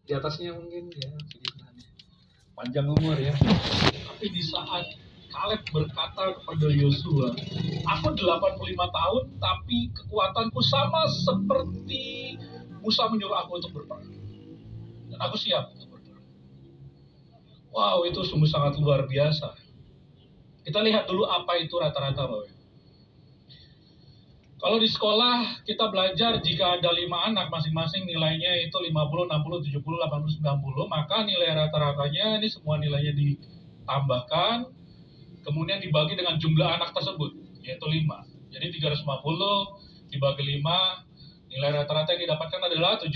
di atasnya mungkin ya, panjang umur ya. Tapi di saat Kaleb berkata kepada Yosua, aku 85 tahun tapi kekuatanku sama seperti Musa menyuruh aku untuk berperang. Dan aku siap untuk berperang. Wow, itu sungguh sangat luar biasa. Kita lihat dulu apa itu rata-rata, Bapak. Kalau di sekolah kita belajar jika ada 5 anak masing-masing nilainya itu 50, 60, 70, 80, 90, maka nilai rata-ratanya ini semua nilainya ditambahkan, kemudian dibagi dengan jumlah anak tersebut, yaitu 5. Jadi 350 dibagi 5, nilai rata-rata yang didapatkan adalah 70.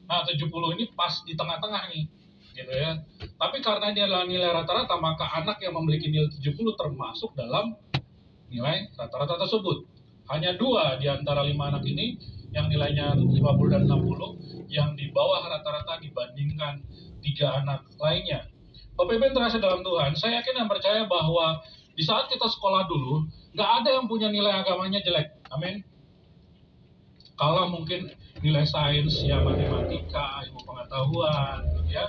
Nah, 70 ini pas di tengah-tengah nih, gitu ya. Tapi karena ini adalah nilai rata-rata, maka anak yang memiliki nilai 70 termasuk dalam nilai rata-rata tersebut. Hanya 2 di antara 5 anak ini yang nilainya 50 dan 60 yang di bawah rata-rata dibandingkan 3 anak lainnya. Bapak Ibu yang terasa dalam Tuhan, saya yakin dan percaya bahwa di saat kita sekolah dulu, nggak ada yang punya nilai agamanya jelek. Amin. Kalau mungkin nilai sains, ya matematika, ilmu pengetahuan, gitu ya.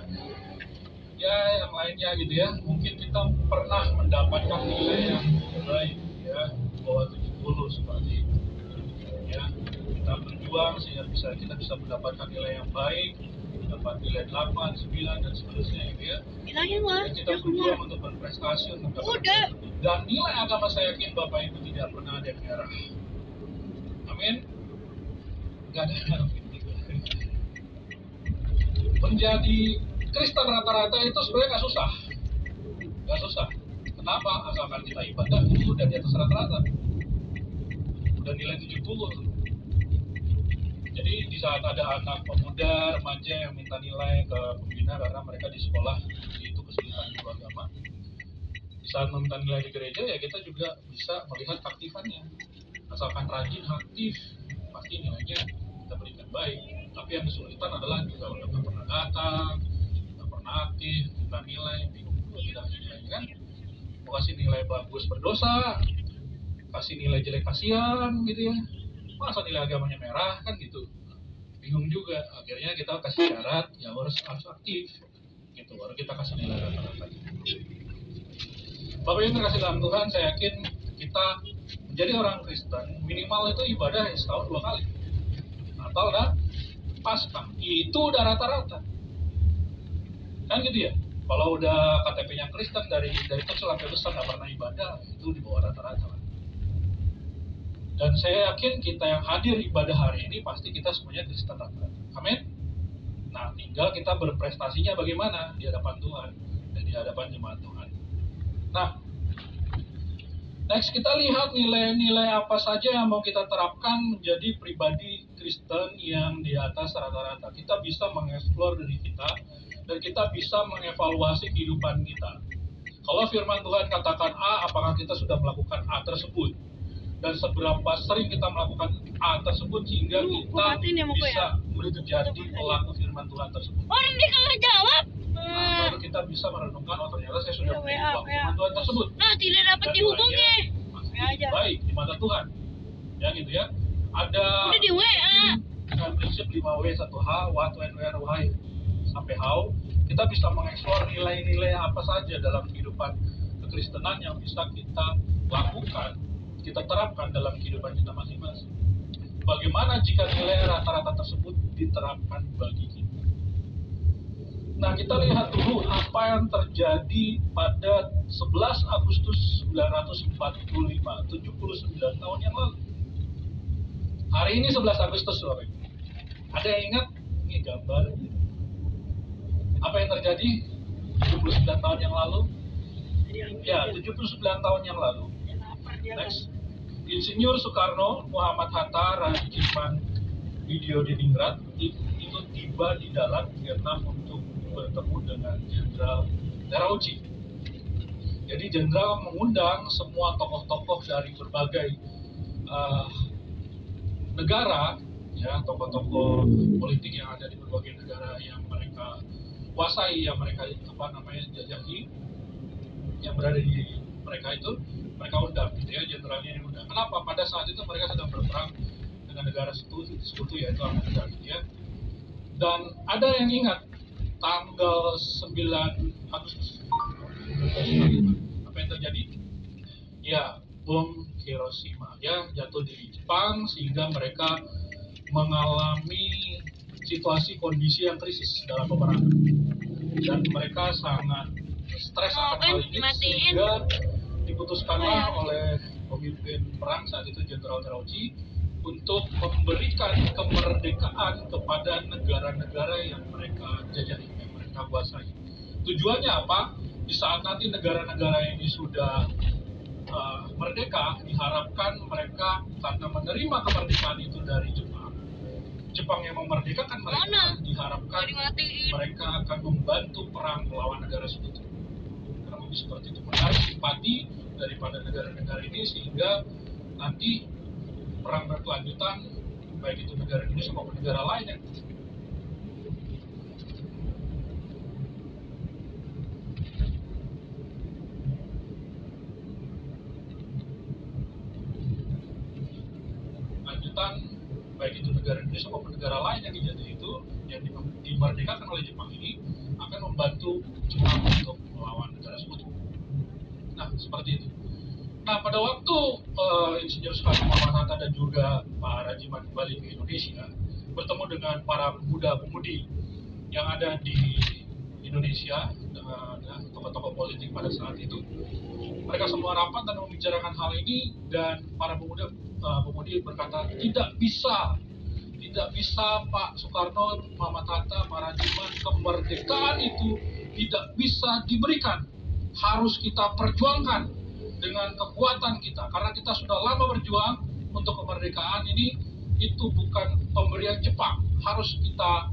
Ya yang lainnya gitu ya. Mungkin kita pernah mendapatkan nilai yang baik. Ya, bawah 70 seperti itu. Ya, kita berjuang sehingga kita bisa mendapatkan nilai yang baik, dapat nilai 8, 9 dan seterusnya gitu ya. Dan kita berjuang untuk berprestasi untuk mendapatkan tersebut. Dan nilai agama saya yakin Bapak Ibu tidak pernah ada yang merah. Amin. Enggak ada. Menjadi Kristen rata-rata itu sebenarnya nggak susah. Nggak susah. Kenapa? Asalkan kita ibadah itu udah di atas rata-rata. Udah nilai 70. Jadi di saat ada anak pemuda, remaja yang minta nilai ke pembina karena mereka di sekolah itu kesulitan guru agama. Di saat meminta nilai di gereja ya kita juga bisa melihat keaktifannya. Asalkan rajin, aktif, pasti nilainya kita berikan baik. Tapi yang kesulitan adalah juga udah nggak pernah datang, nggak pernah aktif, minta nilai, bingung juga tidak nilai kan? Mau kasih nilai bagus berdosa, kasih nilai jelek kasihan gitu ya. Masa nilai agamanya merah kan gitu. Bingung juga. Akhirnya kita kasih syarat ya harus aktif gitu, baru kita kasih nilai rata-rata. Bapak yang terkasih dalam Tuhan, saya yakin kita menjadi orang Kristen minimal itu ibadah setahun 2 kali. Natal dan Paskah. Itu udah rata-rata. Kan gitu ya. Kalau udah KTP-nya Kristen dari kecil sampai besar nggak pernah ibadah, itu di bawah rata-rata. Dan saya yakin kita yang hadir ibadah hari ini pasti kita semuanya Kristen rata-rata. Amin. Nah, tinggal kita berprestasinya bagaimana di hadapan Tuhan dan di hadapan jemaat Tuhan. Nah, next kita lihat nilai-nilai apa saja yang mau kita terapkan menjadi pribadi Kristen yang di atas rata-rata. Kita bisa mengeksplor diri kita dan kita bisa mengevaluasi kehidupan kita. Kalau firman Tuhan katakan A, apakah kita sudah melakukan A tersebut? Dan seberapa sering kita melakukan A tersebut sehingga kita bisa menjadi pelaku firman Tuhan tersebut. Orang dia kalau jawab. Nah, baru kita bisa merenungkan, oh ternyata saya sudah menjadi pelaku firman Tuhan tersebut. Nah, tidak dapat dihubungi. Masih baik di mata Tuhan. Ya gitu ya. Ada udah di WA. Dengan prinsip 5W 1H, what, when, where, why, sampai how. Kita bisa mengeksplor nilai-nilai apa saja dalam kehidupan kekristenan yang bisa kita lakukan, kita terapkan dalam kehidupan kita masing-masing. Bagaimana jika nilai rata-rata tersebut diterapkan bagi kita? Nah, kita lihat dulu apa yang terjadi pada 11 Agustus 1945, 79 tahun yang lalu. Hari ini 11 Agustus, Bapak. Ada yang ingat? Ini gambar. Apa yang terjadi 79 tahun yang lalu? Ya, 79 tahun yang lalu. Next. Insinyur Soekarno, Muhammad Hatta, Rajiman Widyodiningrat itu tiba di dalam Vietnam untuk bertemu dengan Jenderal Terauchi. Jadi Jenderal mengundang semua tokoh-tokoh dari berbagai negara, ya tokoh-tokoh politik yang ada di berbagai negara yang mereka kuasai, yang mereka jajahi, yang berada di mereka itu, mereka undang, gitu ya, jenderalnya diundang. Kenapa? Pada saat itu mereka sedang berperang dengan negara sekutu yaitu Amerika, gitu ya. Dan ada yang ingat tanggal 9 Agustus apa yang terjadi? Ya, bom Hiroshima ya jatuh di Jepang sehingga mereka mengalami situasi kondisi yang krisis dalam peperangan dan mereka sangat stres akan hal ini sehingga diputuskanlah oleh pemimpin perang saat itu Jenderal Terauchi untuk memberikan kemerdekaan kepada negara-negara yang mereka jajahi, yang mereka kuasai. Tujuannya apa? Di saat nanti negara-negara ini sudah merdeka, diharapkan mereka karena menerima kemerdekaan itu dari Jepang yang memerdekakan mereka, diharapkan mereka akan membantu perang melawan negara sekutu. Kurang lebih seperti itu, menarik simpati daripada negara-negara ini sehingga nanti perang berkelanjutan baik itu negara Indonesia maupun negara lain yang baik itu negara Indonesia maupun negara lain yang dijajah itu yang dimerdekakan oleh Jepang ini akan membantu Jepang untuk melawan negara sekutu. Nah, seperti itu. Nah, pada waktu Insinyur Soekarno-Hatta dan juga Pak Rajiman kembali ke Indonesia, bertemu dengan para pemuda-pemudi yang ada di Indonesia dengan tokoh-tokoh politik pada saat itu, mereka semua rapat dan membicarakan hal ini dan para pemudi berkata tidak bisa Pak Soekarno, Muhammad Hatta, Pak Rajiman, kemerdekaan itu tidak bisa diberikan, harus kita perjuangkan dengan kekuatan kita karena kita sudah lama berjuang untuk kemerdekaan ini. Itu bukan pemberian Jepang, harus kita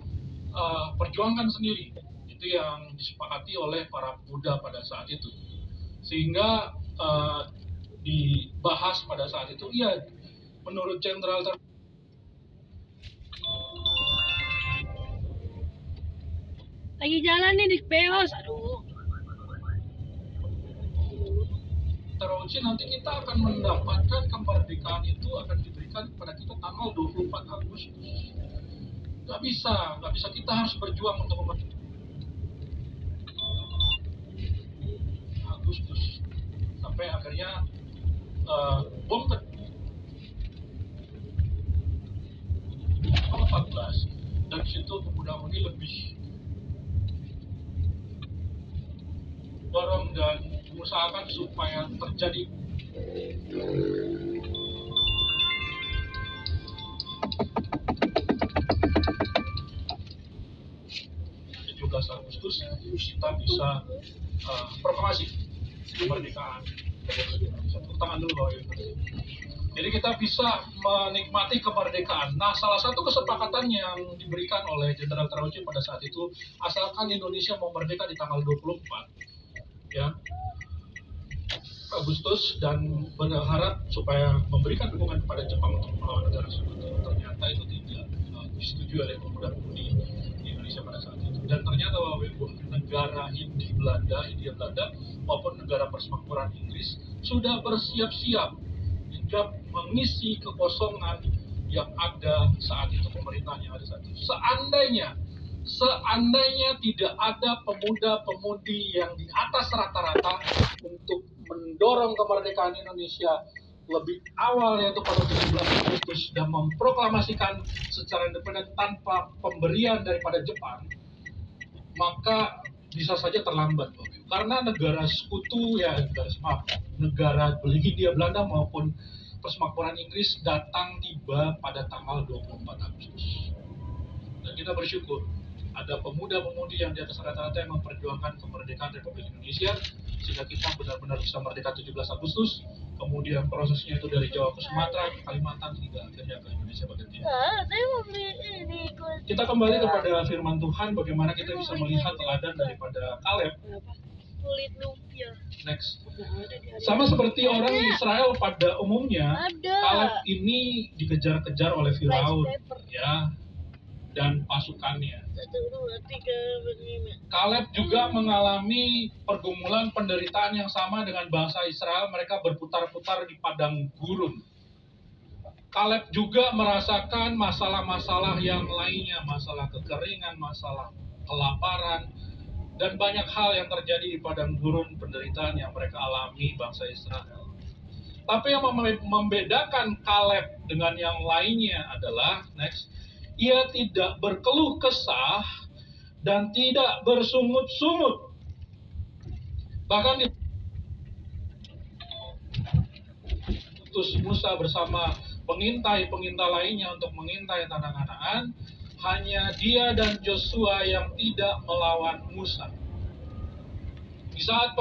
perjuangkan sendiri. Itu yang disepakati oleh para pemuda pada saat itu sehingga dibahas pada saat itu. Iya, menurut Jenderal lagi jalan nih di Beos, aduh. Terauchi nanti kita akan mendapatkan kemerdekaan itu akan diberikan kepada kita tanggal 24 Agustus. Gak bisa kita harus berjuang untuk Agustus sampai akhirnya bom 14 dan situ pemuda-pemudi lebih dorong dan mengusahakan supaya terjadi Agustus kita bisa proklamasi kemerdekaan. Tepuk tangan dulu Bapak Ibu. Jadi kita bisa menikmati kemerdekaan. Nah, salah satu kesepakatan yang diberikan oleh Jenderal Terauchi pada saat itu, asalkan Indonesia mau merdeka di tanggal 24 ya Agustus dan berharap supaya memberikan dukungan kepada Jepang untuk melawan negara sekutu. Ternyata itu tidak disetujui oleh pemuda-pemudi di Indonesia pada saat itu. Dan ternyata Bapak Ibu, negara Hindia Belanda maupun negara persemakmuran Inggris sudah bersiap-siap hingga mengisi kekosongan yang ada saat itu, pemerintahan yang ada saat itu. Seandainya tidak ada pemuda-pemudi yang di atas rata-rata untuk mendorong kemerdekaan Indonesia lebih awal, yaitu pada 17 Agustus, dan memproklamasikan secara independen tanpa pemberian daripada Jepang, maka bisa saja terlambat, karena negara sekutu negara Hindia Belanda maupun persemakmuran Inggris datang tiba pada tanggal 24 Agustus. Dan kita bersyukur ada pemuda-pemudi yang di atas rata-rata yang memperjuangkan kemerdekaan Republik Indonesia sehingga kita benar-benar bisa merdeka 17 Agustus. Kemudian prosesnya itu dari Jawa ke Sumatera, ke Kalimantan, hingga akhirnya ke Indonesia bagian timur. Kita kembali kepada firman Tuhan, bagaimana kita bisa melihat teladan daripada Kaleb. Kulit lumpia. Next. Sama seperti orang Israel pada umumnya, Kaleb ini dikejar-kejar oleh Firaun, ya, dan pasukannya. Kaleb juga mengalami pergumulan penderitaan yang sama dengan bangsa Israel. Mereka berputar-putar di padang gurun. Kaleb juga merasakan masalah-masalah yang lainnya, masalah kekeringan, masalah kelaparan, dan banyak hal yang terjadi di padang gurun, penderitaan yang mereka alami bangsa Israel. Tapi yang membedakan Kaleb dengan yang lainnya adalah, next, ia tidak berkeluh kesah dan tidak bersungut-sungut. Bahkan diutus Musa bersama pengintai-pengintai lainnya untuk mengintai tanah Kanaan, hanya dia dan Joshua yang tidak melawan Musa. Di saat